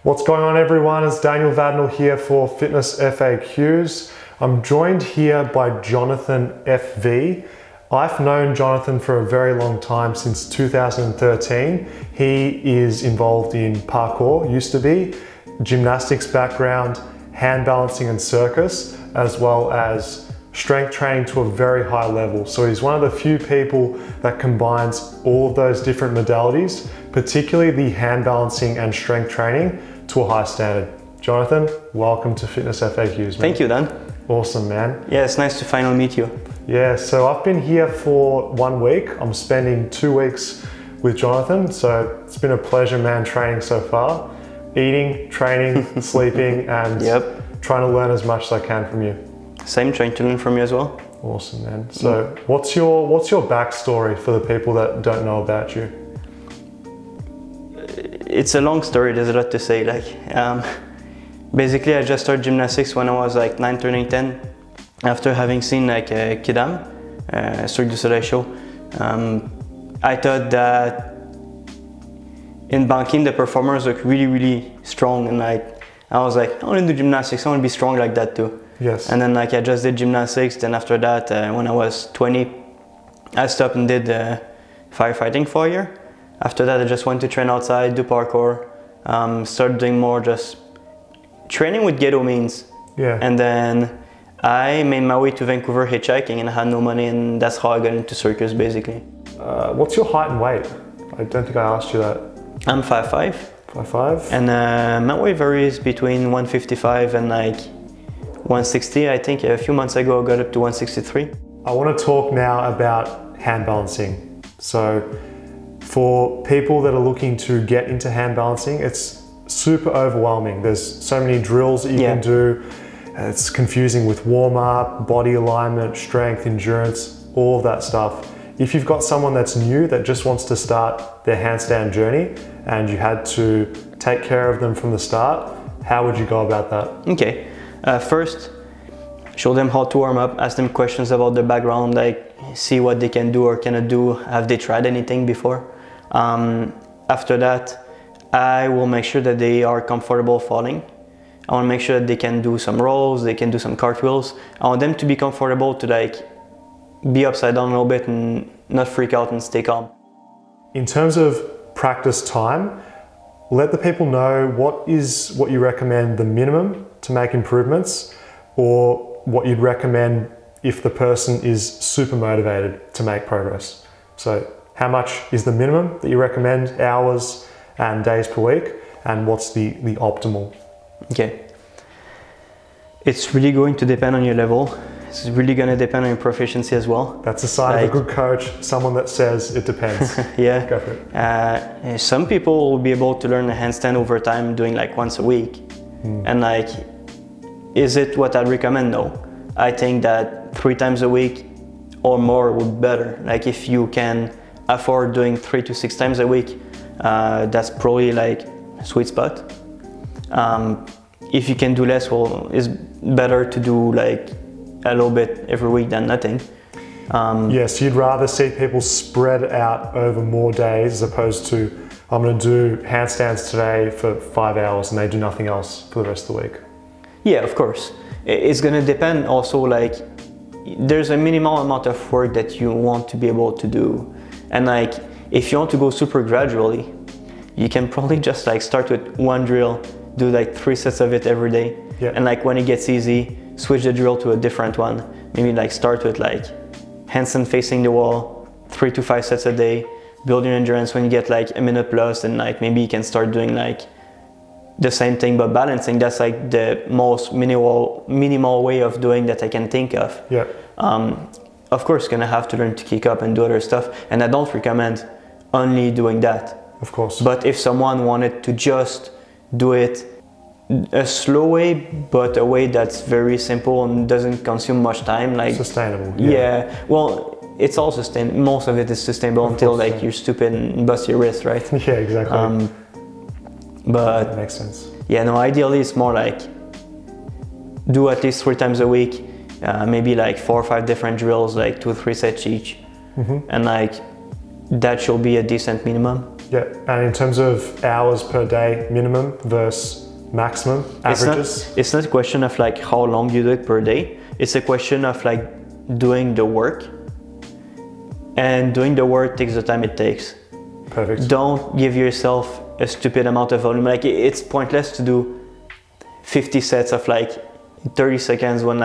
What's going on, everyone? It's Daniel Vadnal here for Fitness FAQs. I'm joined here by Jonathan FV. I've known Jonathan for a very long time, since 2013. He is involved in parkour, used to be, gymnastics background, hand balancing and circus, as well as strength training to a very high level. So he's one of the few people that combines all of those different modalities, particularly the hand balancing and strength training, to a high standard. Jonathan, welcome to Fitness FAQs, man. Thank you, Dan. Awesome, man. Yeah, it's nice to finally meet you. Yeah, so I've been here for 1 week. I'm spending 2 weeks with Jonathan, so it's been a pleasure, man, training so far. Eating, training, sleeping, and trying to learn as much as I can from you. Same, trying to learn from you as well. Awesome, man. So what's your backstory for the people that don't know about you? It's a long story, there's a lot to say. Basically, I just started gymnastics when I was like 9, turning 10. After having seen like Kidam, Cirque du Soleil show, I thought that in banking the performers look really, really strong, and I was like, I want to do gymnastics, I want to be strong like that too. Yes. And then I just did gymnastics. Then after that, when I was 20, I stopped and did firefighting for a year. After that, I just went to train outside, do parkour, started doing more just training with ghetto means. Yeah. And then I made my way to Vancouver hitchhiking, and I had no money, and that's how I got into circus, basically. What's your height and weight? I don't think I asked you that. I'm 5'5". 5'5"? And my weight varies between 155 and like 160. I think a few months ago I got up to 163. I want to talk now about hand balancing. So for people that are looking to get into hand balancing, it's super overwhelming. There's so many drills that you can do. It's confusing with warm-up, body alignment, strength, endurance, all of that stuff. If you've got someone that's new that just wants to start their handstand journey and you had to take care of them from the start, how would you go about that? Okay, first, show them how to warm up, ask them questions about the background, like see what they can do or cannot do, have they tried anything before. After that, I will make sure that they are comfortable falling. I want to make sure that they can do some rolls, they can do some cartwheels. I want them to be comfortable to like be upside down a little bit and not freak out and stay calm. In terms of practice time, let the people know what you recommend the minimum to make improvements, or what you'd recommend if the person is super motivated to make progress. So how much is the minimum that you recommend, hours and days per week, and what's the optimal? Okay. It's really going to depend on your level. It's really going to depend on your proficiency as well. That's a sign of a good coach, someone that says it depends. Yeah. Go for it. Some people will be able to learn a handstand over time doing like once a week. And like, is it what I'd recommend? No. I think that 3 times a week or more would be better. Like if you can afford doing 3 to 6 times a week, that's probably like a sweet spot. If you can do less, well, it's better to do like a little bit every week than nothing. Yes, you'd rather see people spread out over more days as opposed to, I'm going to do handstands today for 5 hours and they do nothing else for the rest of the week. Yeah, of course. It's going to depend also, like, there's a minimal amount of work that you want to be able to do. And like, if you want to go super gradually, you can probably just like start with 1 drill, do like 3 sets of it every day. Yeah. And like when it gets easy, switch the drill to a different one. Maybe like start with like handstand facing the wall, 3 to 5 sets a day, build your endurance. When you get like a minute plus, then like maybe you can start doing like the same thing but balancing. That's like the most minimal way of doing that I can think of. Yeah. Of course, you're gonna have to learn to kick up and do other stuff, and I don't recommend only doing that. Of course. But if someone wanted to just do it a slow way, but a way that's very simple and doesn't consume much time, like sustainable. Yeah. Well, it's all sustainable. Most of it is sustainable until like you're stupid and bust your wrist, right? Yeah, exactly. But that makes sense. Yeah, no. Ideally, it's more like do at least 3 times a week, maybe like 4 or 5 different drills, like 2 or 3 sets each, and like that should be a decent minimum. Yeah, and in terms of hours per day minimum versus maximum averages? It's not a question of like how long you do it per day. It's a question of like doing the work, and doing the work takes the time it takes. Perfect. Don't give yourself a stupid amount of volume. Like it's pointless to do 50 sets of like 30 seconds when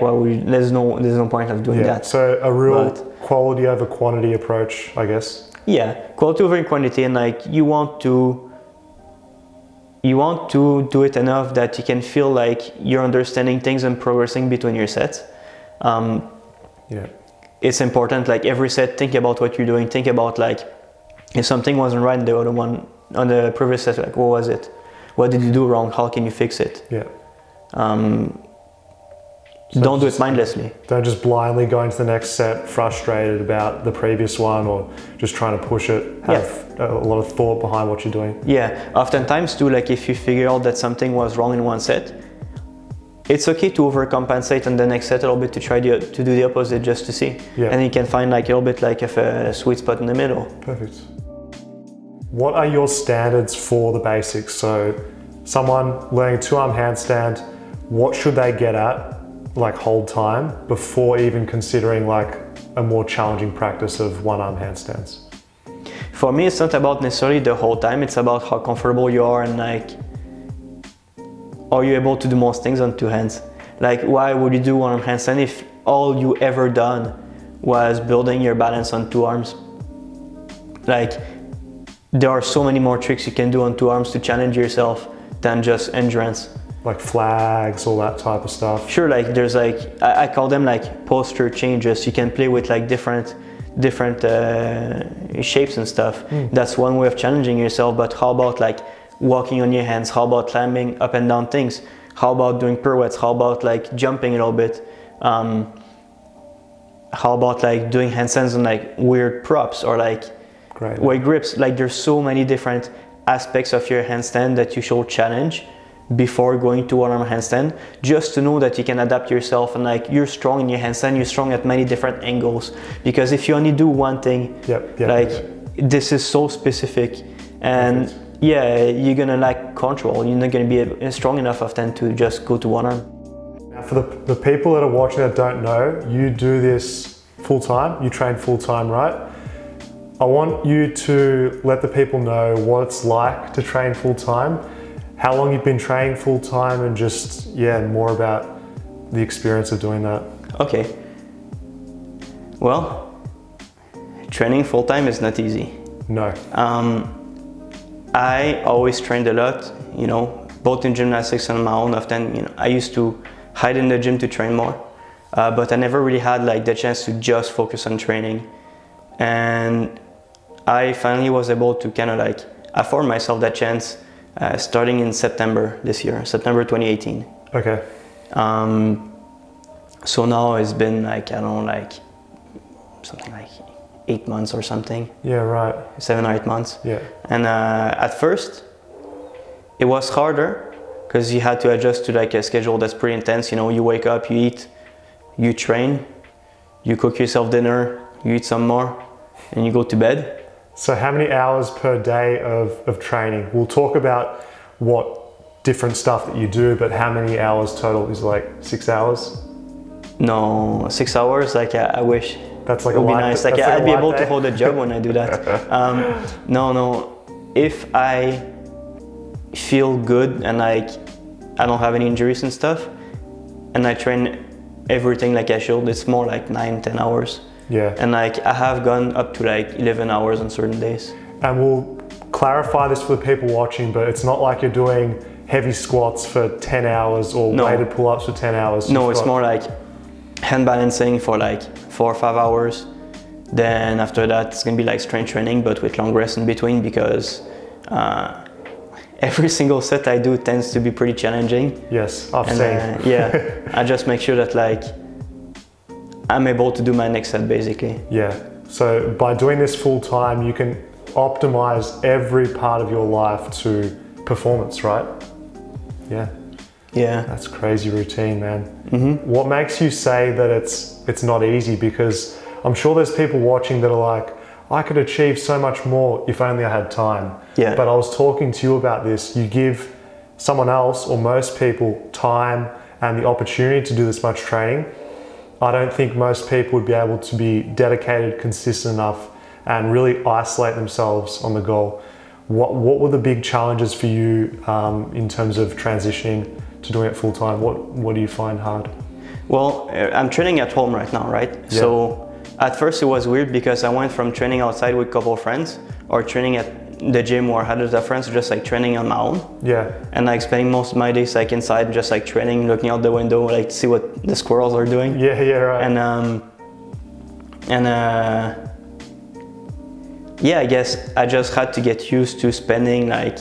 well, there's no point of doing that. So a real quality over quantity approach, I guess. Yeah, quality over quantity, and like you want to do it enough that you can feel like you're understanding things and progressing between your sets. It's important, like every set, think about what you're doing. Think about like if something wasn't right in the other one, on the previous set, like what was it? What did you do wrong? How can you fix it? Yeah. Don't do it mindlessly. Don't just blindly go into the next set frustrated about the previous one, or just trying to push it. Have a lot of thought behind what you're doing. Yeah, oftentimes too, like if you figure out that something was wrong in one set, it's okay to overcompensate on the next set a little bit to try to do the opposite just to see. Yeah. And you can find like a little bit like of a sweet spot in the middle. Perfect. What are your standards for the basics? So someone learning 2-arm handstand, what should they get at, like hold time, before even considering like a more challenging practice of 1-arm handstands? For me, it's not about necessarily the whole time. It's about how comfortable you are and like, are you able to do most things on 2 hands? Like, why would you do 1-arm handstand if all you ever done was building your balance on 2 arms? Like, there are so many more tricks you can do on 2 arms to challenge yourself than just endurance. Like flags, all that type of stuff. Sure, like there's like, I call them like posture changes. You can play with like different shapes and stuff. That's one way of challenging yourself. But how about like walking on your hands? How about climbing up and down things? How about doing pirouettes? How about like jumping a little bit? How about like doing handstands on like weird props or like weight grips? Like there's so many different aspects of your handstand that you should challenge before going to 1-arm handstand, just to know that you can adapt yourself and like you're strong in your handstand, you're strong at many different angles. Because if you only do one thing, this is so specific, and you're gonna lack control. You're not gonna be strong enough of then to just go to 1-arm. Now for the people that are watching that don't know, you do this full time, you train full time, right? I want you to let the people know what it's like to train full time, how long you've been training full time, and just, more about the experience of doing that. Okay. Well, training full time is not easy. No. I always trained a lot, both in gymnastics and on my own. Often, I used to hide in the gym to train more, but I never really had like the chance to just focus on training. And I finally was able to kind of like afford myself that chance starting in September this year, September 2018. Okay. So now it's been like, I don't know, like something like 8 months or something. Yeah, right. 7 or 8 months. Yeah. And at first, it was harder because you had to adjust to like a schedule that's pretty intense. You wake up, you eat, you train, you cook yourself dinner, you eat some more, and you go to bed. So how many hours per day of training? We'll talk about what different stuff that you do, but how many hours total? Is it like 6 hours? No, 6 hours, like I wish. That's like it would be nice. Like I'd be able to hold a job when I do that. No. If I feel good and like I don't have any injuries and stuff, and I train everything like I should, it's more like 9-10 hours. Yeah. And like I have gone up to like 11 hours on certain days. And we'll clarify this for the people watching, but it's not like you're doing heavy squats for 10 hours or weighted pull-ups for 10 hours. No, it's more like hand balancing for like 4 or 5 hours. Then after that, it's gonna be like strength training, but with long rest in between, because every single set I do tends to be pretty challenging. Yes, I've seen. Yeah, I just make sure that like I'm able to do my next set basically. Yeah, so by doing this full time, you can optimize every part of your life to performance, right? Yeah. Yeah. That's crazy routine, man. What makes you say that it's not easy? Because I'm sure there's people watching that are like, I could achieve so much more if only I had time. Yeah. But I was talking to you about this. You give someone else or most people time and the opportunity to do this much training. I don't think most people would be able to be dedicated, consistent enough and really isolate themselves on the goal. What were the big challenges for you in terms of transitioning to doing it full time? What do you find hard? Well, I'm training at home right now, right? Yeah. So at first it was weird because I went from training outside with a couple of friends or training at the gym where I had other friends, just like training on my own. Yeah. And like spending most of my days like inside, just like training, looking out the window, like to see what the squirrels are doing. Yeah, right. Yeah, I guess I just had to get used to spending like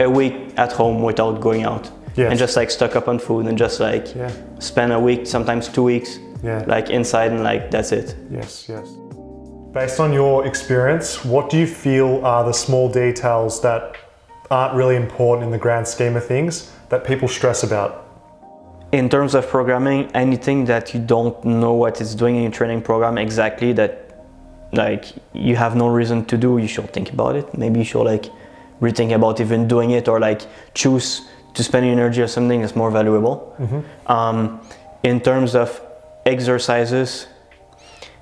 a week at home without going out. Yes. And just like stock up on food and just like spend a week, sometimes 2 weeks, like inside and like that's it. Yes. Based on your experience, what do you feel are the small details that aren't really important in the grand scheme of things that people stress about? In terms of programming, anything that you don't know what it's doing in your training program exactly, that like you have no reason to do, you should think about it. Maybe you should like rethink about even doing it, or like choose to spend your energy on something that's more valuable. In terms of exercises,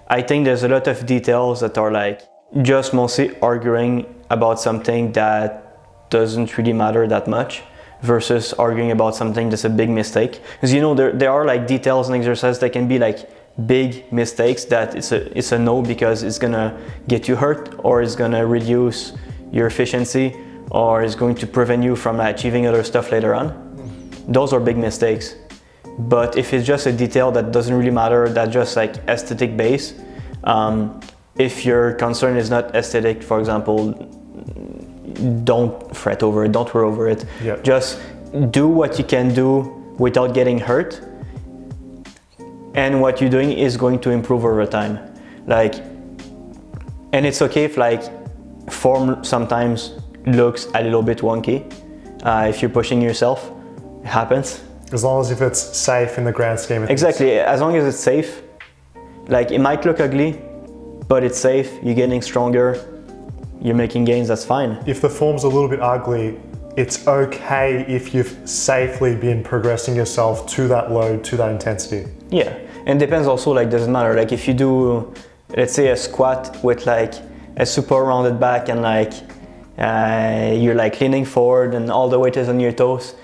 I think there's a lot of details that are like just mostly arguing about something that doesn't really matter that much versus arguing about something that's a big mistake. Because you know there are like details in exercise that can be like big mistakes that it's a no because it's gonna get you hurt, or it's gonna reduce your efficiency, or it's going to prevent you from achieving other stuff later on. Those are big mistakes. But if it's just a detail that doesn't really matter, that's just like aesthetic base, if your concern is not aesthetic, for example, don't fret over it, don't worry over it. Yep. Just do what you can do without getting hurt, and what you're doing is going to improve over time. Like, and it's okay if like form sometimes looks a little bit wonky. If you're pushing yourself, it happens. As long as if it's safe in the grand scheme of things. Exactly, as long as it's safe. Like it might look ugly, but it's safe, you're getting stronger, you're making gains, that's fine. If the form's a little bit ugly, it's okay if you've safely been progressing yourself to that load, to that intensity. Yeah, and it depends also, like doesn't matter. Like if you do, let's say a squat with like a super rounded back and like you're like leaning forward and all the weight is on your toes,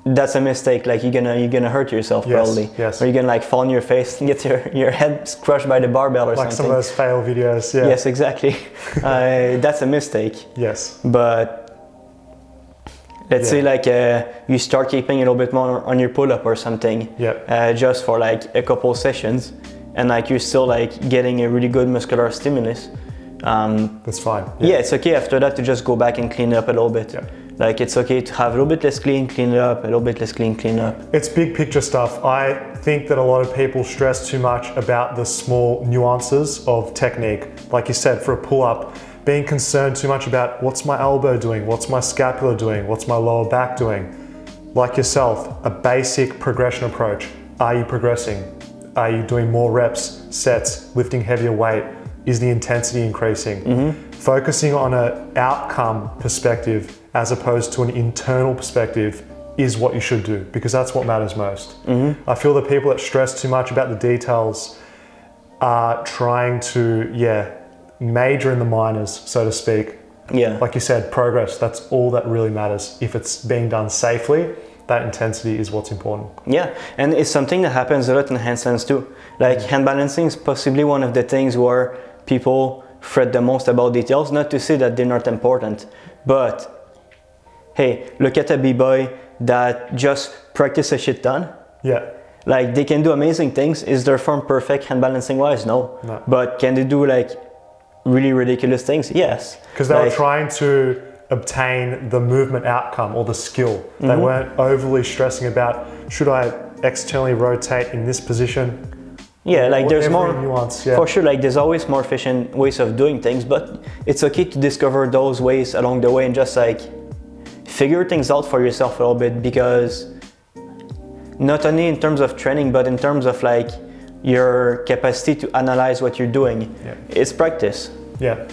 that's a mistake. Like you're gonna hurt yourself probably. Yes. Or you're gonna like fall on your face and get your head crushed by the barbell or like something. Some of those fail videos. Yeah. Yes, exactly. That's a mistake. Yes. But let's say like you start keeping a little bit more on your pull-up or something, just for like a couple sessions, and like you're still like getting a really good muscular stimulus. That's fine. Yeah, it's okay after that to just go back and clean it up a little bit. Yeah. Like it's okay to have a little bit less clean it up, a little bit less clean it up. It's big picture stuff. I think that a lot of people stress too much about the small nuances of technique. Like you said, for a pull-up, being concerned too much about what's my elbow doing, what's my scapula doing, what's my lower back doing. Like yourself, a basic progression approach. Are you progressing? Are you doing more reps, sets, lifting heavier weight? Is the intensity increasing? Focusing on an outcome perspective as opposed to an internal perspective is what you should do, because that's what matters most. I feel that people that stress too much about the details are trying to, major in the minors, so to speak. Yeah. Like you said, progress, that's all that really matters. If it's being done safely, that intensity is what's important. Yeah, and it's something that happens a lot in handstands too. Like hand balancing is possibly one of the things where people fret the most about details. Not to say that they're not important, but hey, look at a b-boy that just practice a shit ton. Yeah. Like they can do amazing things. Is their form perfect hand balancing wise? No. But can they do like really ridiculous things? Yes. Because they were trying to obtain the movement outcome or the skill. They weren't overly stressing about, should I externally rotate in this position? Yeah, like there's more nuance, for sure. Like there's always more efficient ways of doing things, but it's okay to discover those ways along the way and just like figure things out for yourself a little bit, because not only in terms of training, but in terms of like your capacity to analyze what you're doing. It's practice. Yeah.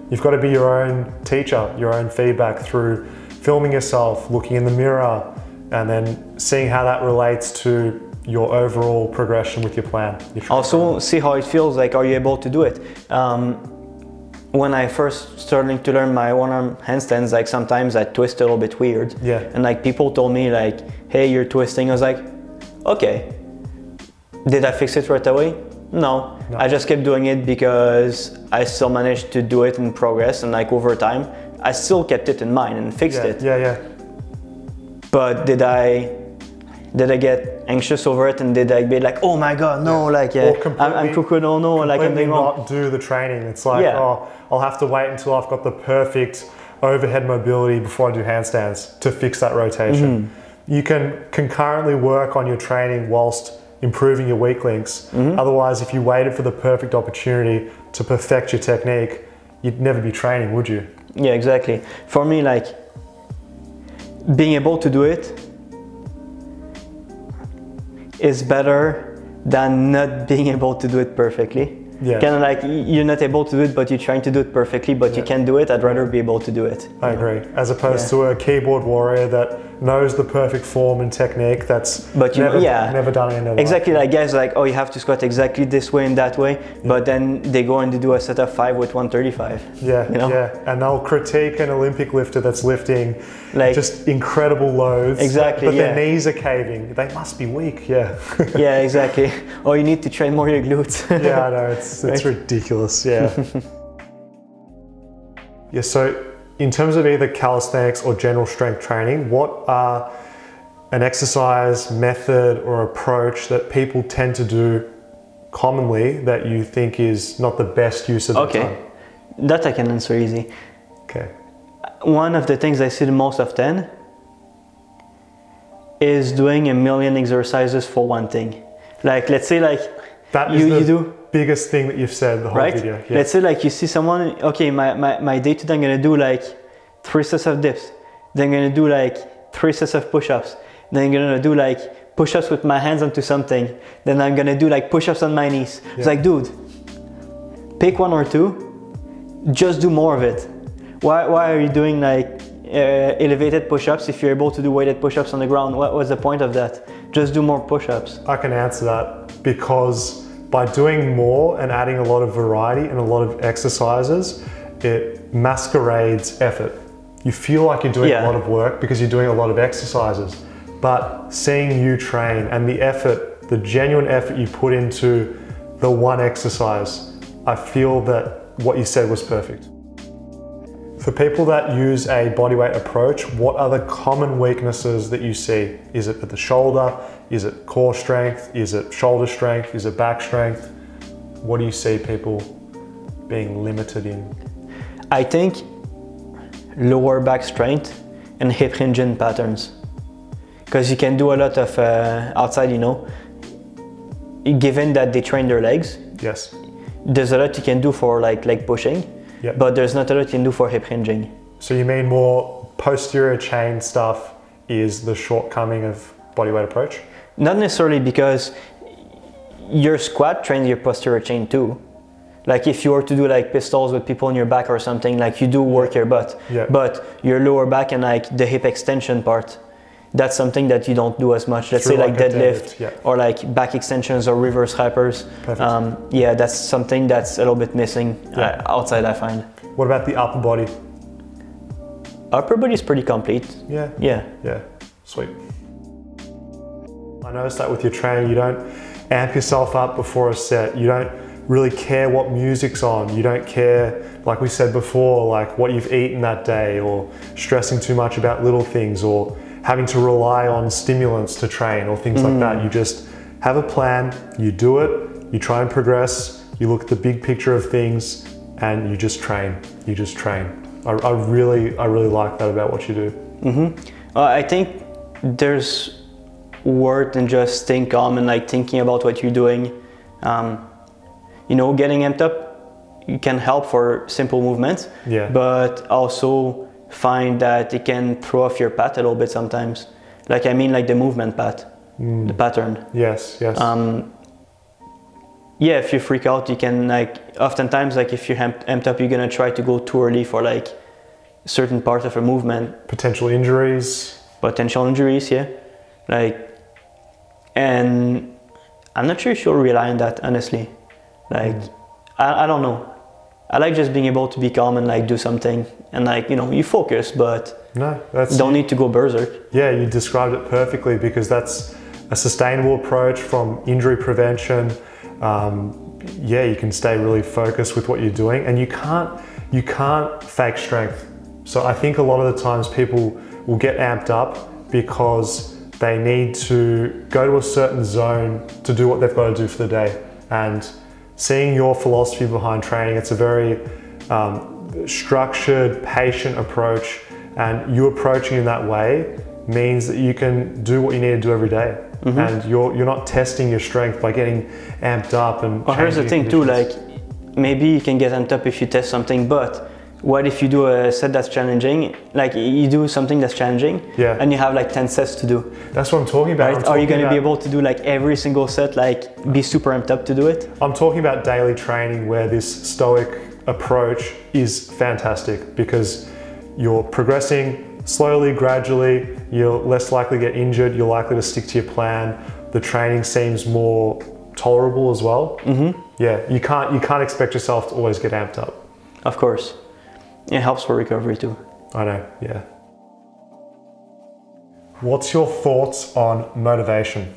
You've got to be your own teacher, your own feedback through filming yourself, looking in the mirror, and then seeing how that relates to your overall progression with your plan. Also, see how it feels. Like, are you able to do it? When I first started to learn my one-arm handstands, like sometimes I twist a little bit weird. Yeah. And like people told me like, hey, you're twisting. I was like, okay. Did I fix it right away? No. I just kept doing it because I still managed to do it in progress, and like over time, I still kept it in mind and fixed it. Yeah. But did I get anxious over it, and did I be like, oh my god, no, like I'm cuckoo, no, like I'm doing wrong. Not do the training. It's like, oh, I'll have to wait until I've got the perfect overhead mobility before I do handstands to fix that rotation. You can concurrently work on your training whilst improving your weak links. Otherwise, if you waited for the perfect opportunity to perfect your technique, you'd never be training, would you? Yeah, exactly. For me, like being able to do it is better than not being able to do it perfectly. Yeah. Kind of like you're not able to do it, but you're trying to do it perfectly, but you can't do it. I'd rather be able to do it. I agree. As opposed to a keyboard warrior that knows the perfect form and technique that's never done it in their life. Exactly, like guys like, oh, you have to squat exactly this way and that way, but then they go and they do a set of 5 with 135. And they'll critique an Olympic lifter that's lifting like just incredible loads. Exactly, but their knees are caving. They must be weak, yeah, exactly. Or you need to train more your glutes. I know, it's ridiculous, so in terms of either calisthenics or general strength training, what are an exercise, method, or approach that people tend to do commonly that you think is not the best use of their time? That I can answer easy. Okay. One of the things I see the most often is doing a million exercises for one thing. Like, let's say like that is you do biggest thing that you've said the whole video. Yeah. Let's say like you see someone, okay, my day to day, I'm gonna do like 3 sets of dips, then I'm gonna do like 3 sets of push-ups, then I'm gonna do like push-ups with my hands onto something, then I'm gonna do like push-ups on my knees. It's like, dude, pick 1 or 2, just do more of it. Why are you doing like elevated push-ups if you're able to do weighted push-ups on the ground? What was the point of that? Just do more push-ups. I can answer that because by doing more and adding a lot of variety and a lot of exercises, it masquerades effort. You feel like you're doing a lot of work because you're doing a lot of exercises, but seeing you train and the effort, the genuine effort you put into the one exercise, I feel that what you said was perfect. For people that use a bodyweight approach, what are the common weaknesses that you see? Is it at the shoulder? Is it core strength? Is it shoulder strength? Is it back strength? What do you see people being limited in? I think lower back strength and hip hinge-in patterns. Because you can do a lot of outside, given that they train their legs. Yes. There's a lot you can do for like leg pushing. Yep. But there's not a lot you can do for hip hinging. So you mean more posterior chain stuff is the shortcoming of bodyweight approach? Not necessarily, because your squat trains your posterior chain too. Like if you were to do like pistols with people on your back or something, like you do work your butt. But your lower back and like the hip extension part, that's something that you don't do as much. Let's say like deadlift or like back extensions or reverse hypers. That's something that's a little bit missing outside, I find. What about the upper body? Upper body is pretty complete. Yeah, sweet. I noticed that with your training, you don't amp yourself up before a set. You don't really care what music's on. You don't care, like we said before, like what you've eaten that day, or stressing too much about little things, or having to rely on stimulants to train or things like that. You just have a plan, you do it, you try and progress, you look at the big picture of things, and you just train. You just train. I really like that about what you do. I think there's worth in just staying calm and like thinking about what you're doing. You know, getting amped up, you can help for simple movements, but also find that it can throw off your path a little bit sometimes. Like, I mean, like the movement path, the pattern. Yes. Yeah, if you freak out, you can like, oftentimes, like if you're amped up, you're gonna try to go too early for like certain part of a movement. Potential injuries, yeah. Like, and I'm not sure if you'll rely on that, honestly. Like, I don't know. I like just being able to be calm and like do something, and like, you know, you focus, but you don't need to go berserk. Yeah, you described it perfectly, because that's a sustainable approach from injury prevention. Yeah, you can stay really focused with what you're doing, and you can't fake strength. So I think a lot of the times people will get amped up because they need to go to a certain zone to do what they've got to do for the day. And seeing your philosophy behind training, it's a very structured, patient approach, and you approaching in that way means that you can do what you need to do every day. And you're not testing your strength by getting amped up. And here's the thing too, like maybe you can get amped up if you test something, but what if you do a set that's challenging? Like you do something that's challenging, and you have like 10 sets to do. That's what I'm talking about. Right? Are you going to be able to do like every single set, like be super amped up to do it? I'm talking about daily training, where this stoic approach is fantastic, because you're progressing slowly, gradually, you're less likely to get injured, you're likely to stick to your plan. The training seems more tolerable as well. Yeah, you can't expect yourself to always get amped up. Of course. It helps for recovery too. I know, yeah. What's your thoughts on motivation?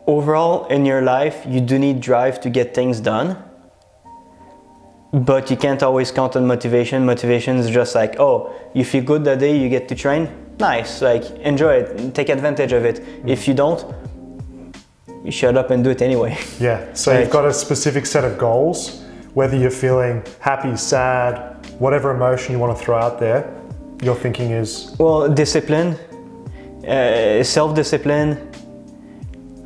Overall, in your life, you do need drive to get things done, but you can't always count on motivation. Motivation is just like, oh, you feel good that day, you get to train, nice, like enjoy it, take advantage of it. If you don't, you shut up and do it anyway. Yeah, so you've got a specific set of goals, whether you're feeling happy, sad, whatever emotion you want to throw out there, your thinking is? Well, discipline, self-discipline,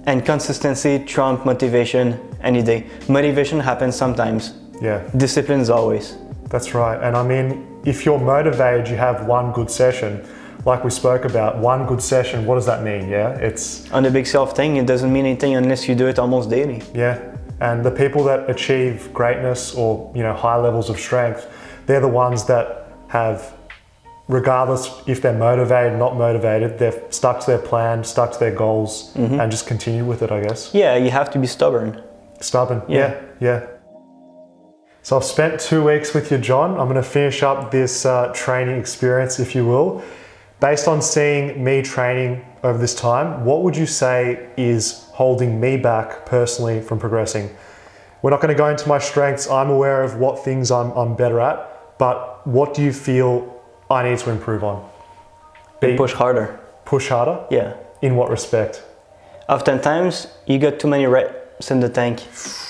and consistency trump motivation any day. Motivation happens sometimes. Yeah. Discipline is always. That's right. And I mean, if you're motivated, you have one good session, like we spoke about, one good session, what does that mean? Yeah, it's... On the big self thing, it doesn't mean anything unless you do it almost daily. Yeah. And the people that achieve greatness or, you know, high levels of strength, they're the ones that have, regardless if they're motivated, not motivated, they're stuck to their plan, stuck to their goals, and just continue with it, I guess. Yeah, you have to be stubborn. Stubborn, yeah. So I've spent 2 weeks with you, John. I'm gonna finish up this training experience, if you will. Based on seeing me training over this time, what would you say is holding me back personally from progressing? We're not gonna go into my strengths. I'm aware of what things I'm better at, but what do you feel I need to improve on? Push harder. Push harder? Yeah. In what respect? Oftentimes, you got too many reps in the tank.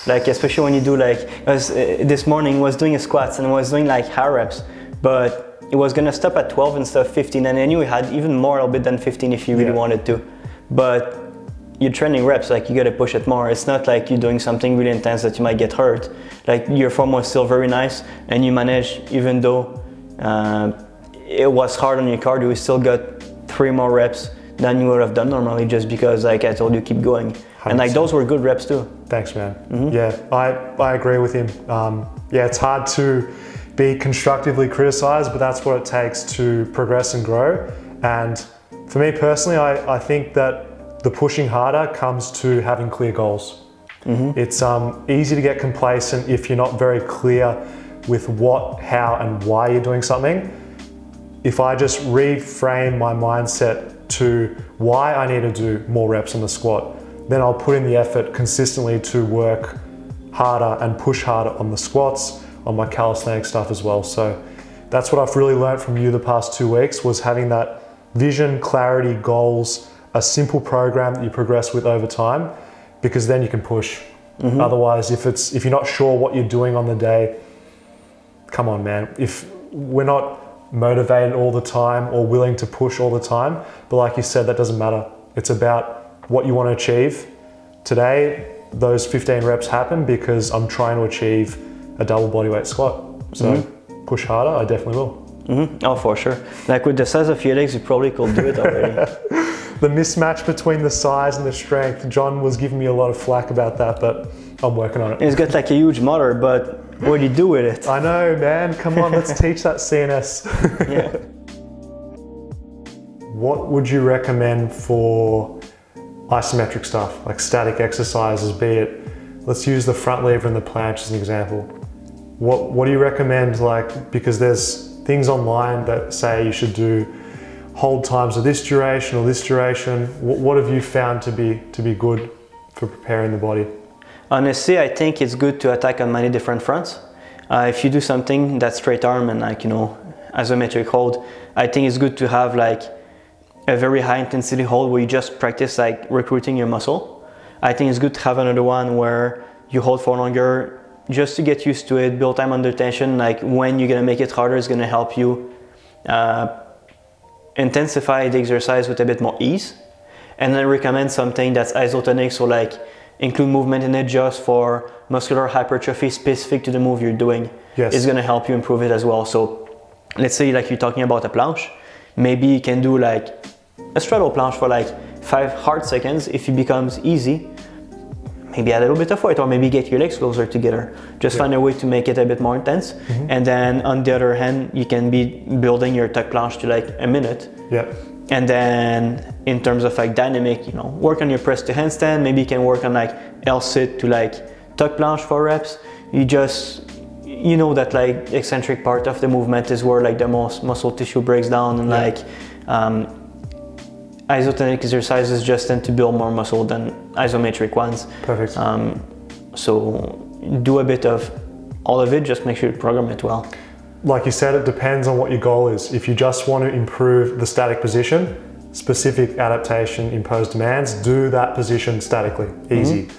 Like, especially when you do like, this morning I was doing a squats and I was doing like high reps, but it was gonna stop at 12 instead of 15, and I knew you had even more a bit than 15 if you really wanted to. But you're training reps, like you gotta push it more. It's not like you're doing something really intense that you might get hurt. Like your form was still very nice and you managed, even though it was hard on your cardio, you still got 3 more reps than you would have done normally, just because like I told you, keep going. 100%. And like those were good reps too. Thanks, man. Yeah, I agree with him. Yeah, it's hard to be constructively criticized, but that's what it takes to progress and grow. And for me personally, I think that the pushing harder comes to having clear goals. It's easy to get complacent if you're not very clear with what, how, and why you're doing something. If I just reframe my mindset to why I need to do more reps on the squat, then I'll put in the effort consistently to work harder and push harder on the squats, on my calisthenic stuff as well. So that's what I've really learned from you the past 2 weeks, was having that vision, clarity, goals, a simple program that you progress with over time, because then you can push. Otherwise, if you're not sure what you're doing on the day, come on, man. If we're not motivated all the time or willing to push all the time, but like you said, that doesn't matter. It's about what you want to achieve. Today, those 15 reps happen because I'm trying to achieve a double bodyweight squat. So push harder, I definitely will. Oh, for sure. Like with the size of your legs, you probably could do it already. The mismatch between the size and the strength, John was giving me a lot of flack about that, but I'm working on it. He's got like a huge motor, but what do you do with it? I know, man. Come on, let's teach that CNS. Yeah. What would you recommend for isometric stuff, like static exercises, be it, let's use the front lever and the planche as an example. What do you recommend, like, because there's things online that say you should do hold times of this duration or this duration. What have you found to be good for preparing the body? Honestly, I think it's good to attack on many different fronts. If you do something that's straight arm and like, you know, isometric hold, I think it's good to have like a very high intensity hold where you just practice like recruiting your muscle. I think it's good to have another one where you hold for longer just to get used to it, build time under tension. Like when you're gonna make it harder, it's gonna help you intensify the exercise with a bit more ease. And then recommend something that's isotonic, so like include movement in it just for muscular hypertrophy specific to the move you're doing. Yes. It's gonna help you improve it as well. So let's say like you're talking about a planche, maybe you can do like a straddle planche for like 5 hard seconds. If it becomes easy, maybe add a little bit of weight, or maybe get your legs closer together. Just find a way to make it a bit more intense. And then on the other hand, you can be building your tuck planche to like a minute. And then in terms of like dynamic, you know, work on your press to handstand. Maybe you can work on like L-sit to like tuck planche for reps. You know that like eccentric part of the movement is where like the most muscle tissue breaks down, and like isotonic exercises just tend to build more muscle than isometric ones. Perfect. So do a bit of all of it, just make sure you program it well. Like you said, it depends on what your goal is. If you just want to improve the static position, specific adaptation imposed demands, do that position statically, easy.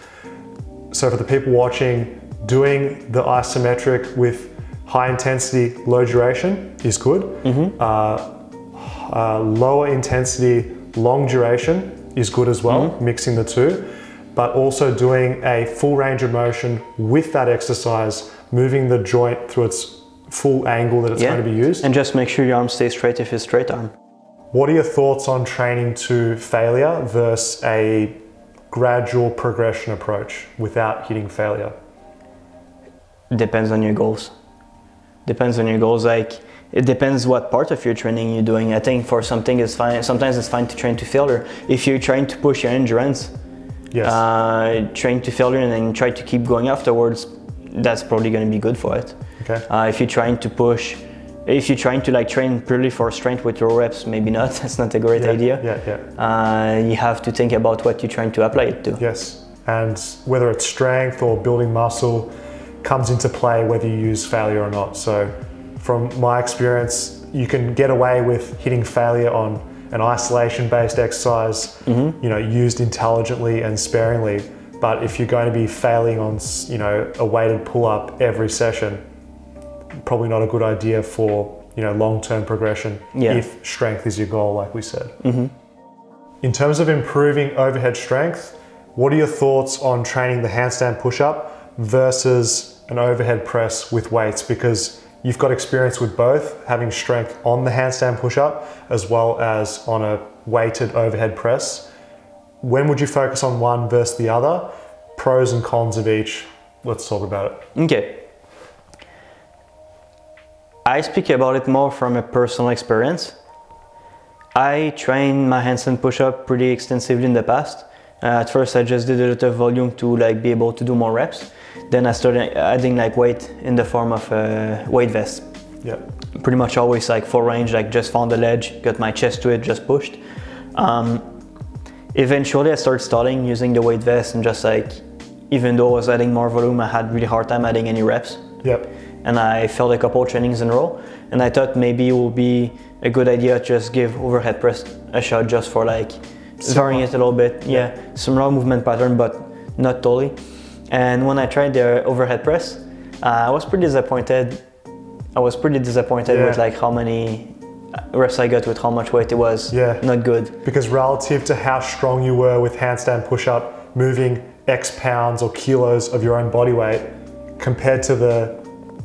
So for the people watching, doing the isometric with high intensity, low duration is good. Lower intensity, long duration is good as well, mixing the two. But also doing a full range of motion with that exercise, moving the joint through its full angle that it's going to be used. And just make sure your arm stays straight if it's straight arm. What are your thoughts on training to failure versus a gradual progression approach without hitting failure? Depends on your goals. Depends on your goals. Like, it depends what part of your training you're doing. I think for something it's fine. Sometimes it's fine to train to failure. If you're trying to push your endurance, train to failure and then try to keep going afterwards, that's probably going to be good for it. If you're trying to push, if you're trying to like train purely for strength with your reps, maybe not. That's not a great idea. You have to think about what you're trying to apply it to. Yes, and whether it's strength or building muscle comes into play whether you use failure or not. So from my experience, you can get away with hitting failure on an isolation-based exercise, you know, used intelligently and sparingly. But if you're going to be failing on, you know, a weighted pull-up every session, probably not a good idea for, you know, long-term progression if strength is your goal, like we said. In terms of improving overhead strength, what are your thoughts on training the handstand push-up versus an overhead press with weights? Because you've got experience with both, having strength on the handstand push-up as well as on a weighted overhead press. When would you focus on one versus the other? Pros and cons of each. Let's talk about it. Okay. I speak about it more from a personal experience. I trained my handstand push-up pretty extensively in the past. At first I just did a lot of volume to like be able to do more reps. Then I started adding like weight in the form of a weight vest. Pretty much always like full range, like just found the ledge, got my chest to it, just pushed. Eventually I started using the weight vest and just like, even though I was adding more volume, I had really hard time adding any reps. Yep. And I failed a couple trainings in a row. And I thought maybe it would be a good idea to just give overhead press a shot just for like varying it a little bit. Yeah, some raw movement pattern, but not totally. And when I tried the overhead press, I was pretty disappointed. With like how many reps I got with how much weight. It was not good. Because relative to how strong you were with handstand push-up, moving X pounds or kilos of your own body weight, compared to the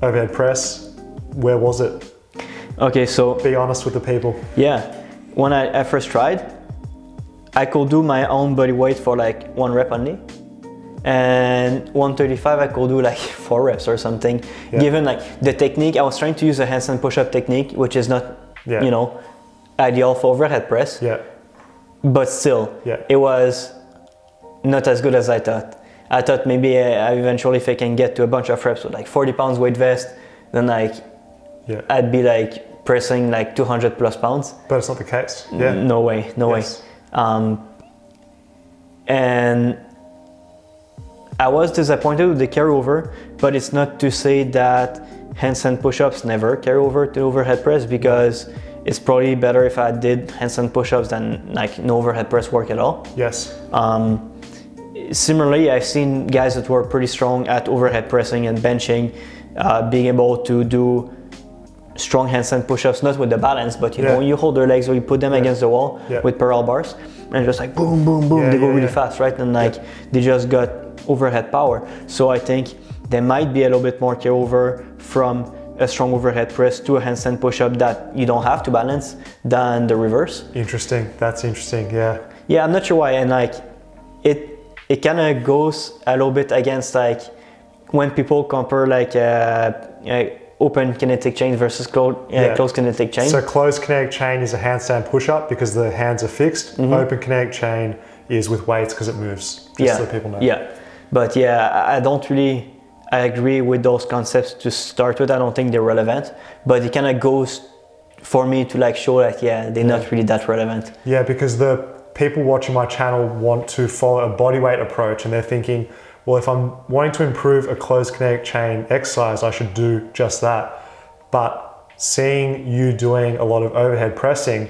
overhead press, where was it? Okay, so be honest with the people. Yeah, when I first tried, I could do my own body weight for like 1 rep only, and 135 I could do like 4 reps or something. Given like the technique, I was trying to use a handstand push-up technique, which is not you know, ideal for overhead press. But still, it was not as good as I thought. I thought maybe eventually if I can get to a bunch of reps with like 40 pounds weight vest, then like I'd be like pressing like 200 plus pounds. But it's not the case. No way. And I was disappointed with the carryover, but it's not to say that handstand push-ups never carry over to overhead press, because it's probably better if I did handstand push-ups than like no overhead press work at all. Similarly, I've seen guys that were pretty strong at overhead pressing and benching, being able to do strong handstand push-ups, not with the balance, but you know, when you hold their legs or you put them against the wall with parallel bars, and just like boom, boom, boom, they go really fast, right? And like they just got overhead power. So I think there might be a little bit more carryover from a strong overhead press to a handstand push-up that you don't have to balance than the reverse. Interesting. That's interesting. Yeah, I'm not sure why, and like it kind of goes a little bit against like when people compare like open kinetic chain versus closed kinetic chain. So closed kinetic chain is a handstand push-up because the hands are fixed. Open kinetic chain is with weights because it moves, just so people know. But I agree with those concepts to start with. I don't think they're relevant, but it kind of goes for me to like show that they're not really that relevant. Yeah, because the people watching my channel want to follow a bodyweight approach, and they're thinking, well, if I'm wanting to improve a closed kinetic chain exercise, I should do just that. But seeing you doing a lot of overhead pressing,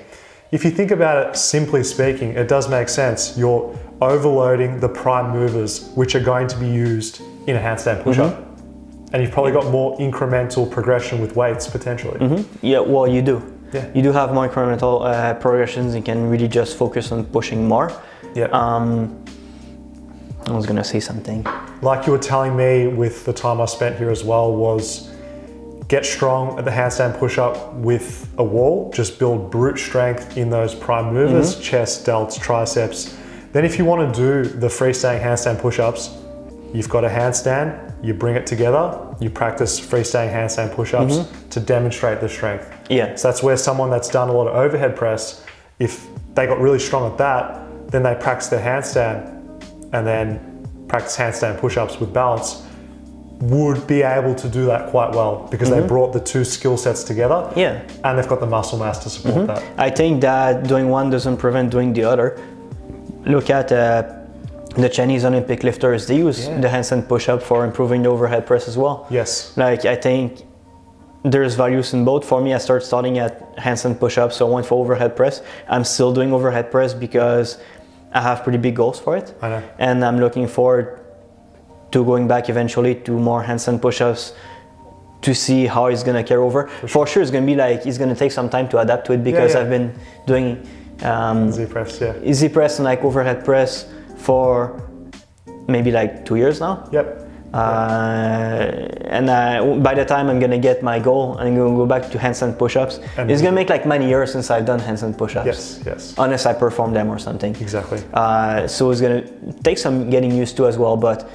if you think about it, simply speaking, it does make sense. You're overloading the prime movers, which are going to be used in a handstand push-up. And you've probably got more incremental progression with weights, potentially. Yeah, well, you do. You do have more incremental progressions. You can really just focus on pushing more. I was gonna say something. Like you were telling me with the time I spent here as well, was get strong at the handstand push-up with a wall, just build brute strength in those prime movers, chest, delts, triceps. Then if you want to do the freestanding handstand push-ups, you've got a handstand, you bring it together, you practice freestanding handstand push-ups to demonstrate the strength. So that's where someone that's done a lot of overhead press, if they got really strong at that, then they practice their handstand and then practice handstand push-ups with balance, would be able to do that quite well because they brought the two skill sets together and they've got the muscle mass to support that. I think that doing one doesn't prevent doing the other. Look at the Chinese Olympic lifters, they use the handstand push-up for improving the overhead press as well. Like I think there's values in both. For me, I started starting at handstand push-ups, so I went for overhead press. I'm still doing overhead press because I have pretty big goals for it. And I'm looking forward to going back eventually to more handstand push-ups to see how it's gonna carry over. For sure, it's gonna be like, it's gonna take some time to adapt to it because I've been doing easy press, easy press and like overhead press for maybe like 2 years now. And by the time I'm gonna get my goal, I'm gonna go back to handstand push-ups. It's gonna make like many years since I've done handstand push-ups. Unless I perform them or something. So it's gonna take some getting used to as well, but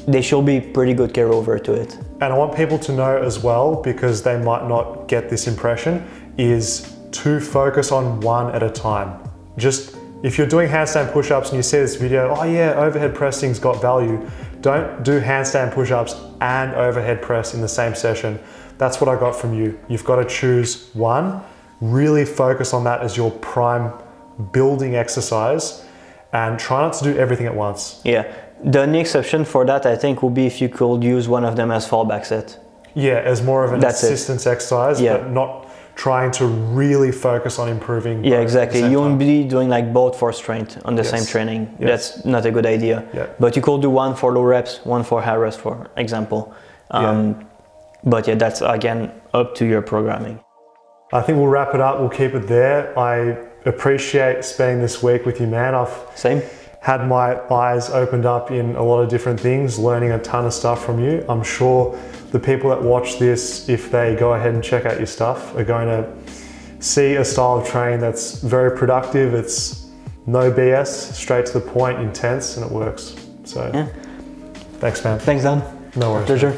they should be pretty good carryover to it. And I want people to know as well, because they might not get this impression, is to focus on one at a time. Just if you're doing handstand push-ups and you see this video, oh yeah, overhead pressing's got value, don't do handstand push-ups and overhead press in the same session. That's what I got from you. You've got to choose one, really focus on that as your prime building exercise, and try not to do everything at once. The only exception for that, I think, would be if you could use one of them as fallback set. Yeah, as more of an That's assistance exercise, Yeah. but not trying to really focus on improving. Yeah, both exactly. at the You same won't time. be doing like both for strength on the Yes. same training. Yes. That's not a good idea. Yeah. But you could do one for low reps, one for high reps, for example. But yeah, that's again up to your programming. I think we'll wrap it up. We'll keep it there. I appreciate spending this week with you, man. I've Same. had my eyes opened up in a lot of different things, learning a ton of stuff from you. I'm sure the people that watch this, if they go ahead and check out your stuff, are going to see a style of training that's very productive. It's no BS, straight to the point, intense, and it works. So, Yeah. thanks, man. Thanks, Dan. No worries. Pleasure.